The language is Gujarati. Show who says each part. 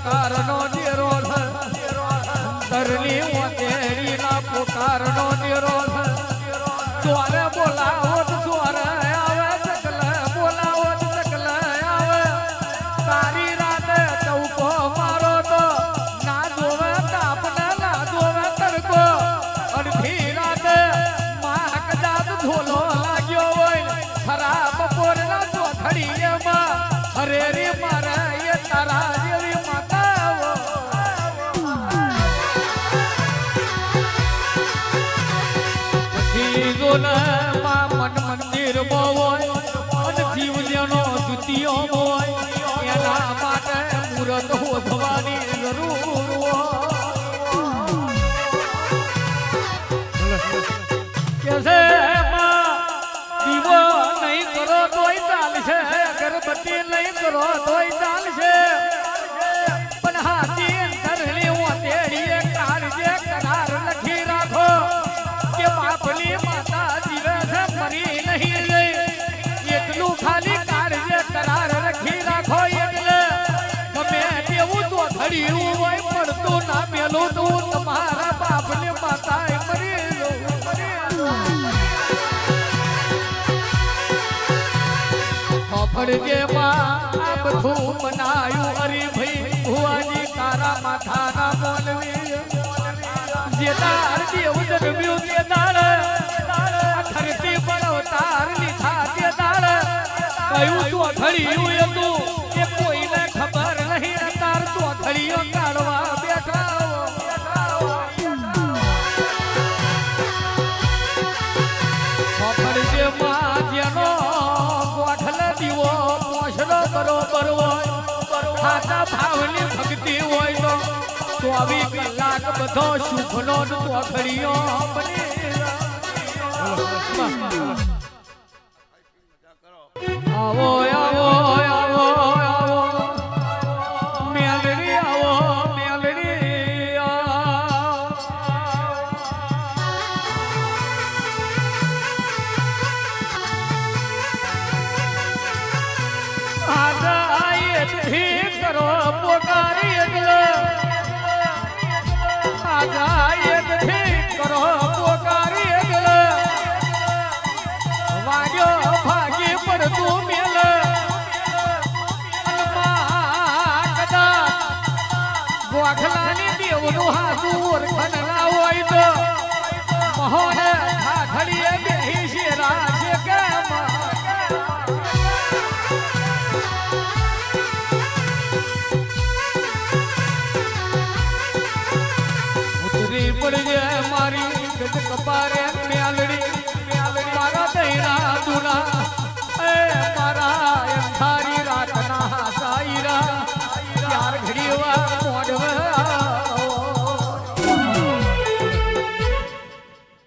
Speaker 1: પોકારનો ડેરો ધરલી મોતેડી ના પોકારનો ડેરો ચોરે બોલાવો ચોરે આવે ચકલ બોલાવો ચકલ આવે તારી રાતે ચૌકો મારો તો ના જોવે તાપને ના જોવે તડકો અડધી રાતે માં કદાચ ધોલો લાગ્યો હોય ખરાબ પોરના ચોથડી એમાં હરેરી મારે એ તારા જેવી માતા મન મંદિર હોય અને જીવનો જુતિયો હોય એના માટે મુરત હોધવાની જરૂર કે છે દીવો નહીં કરો તોય ચાલશે અગરબત્તી નહીં કરો તોય ચાલશે પણ હાથી ધરલી ઓતેડીએ કાળજે કરાર લખી રાખો કે બાપલી માતા જીવે છે મરી નહીં ગઈ એટલું ખાલી કાળજે કરાર લખી રાખો એટલે ગમે તેવું તો થડિયું હોય પડતું ના મેલું તું તમારા બાપની માતા મરી પડજે માં આ બધું બનાયું અરે ભાઈ ભુવાજી તારા માથાના મોલવી જે તાર દેવ જન્મ્યું તે દાળ ખરતી બળવતાર લીધા તે દાળ કયું ચોથડિયું હતું એ કોઈને ખબર નહીં તાર ચોથડીઓ કાઢવા બેઠા પડજે માં જેનો દીવો પોષણો બરોબર હોય ખાતા ભાવની ભક્તિ હોય તો 24 કલાક બધો સુખનો ચોખડીઓ આવો આવો આવો આવો મેલડી આવો મેલડી કરો પોકારી કરો પોકારી વાગ્યો ભાગી પડતું મેલ કદાચ ગોખલાની દેવનું હાથું ઓળખણ ના હોય તો મહોને ઘડીએ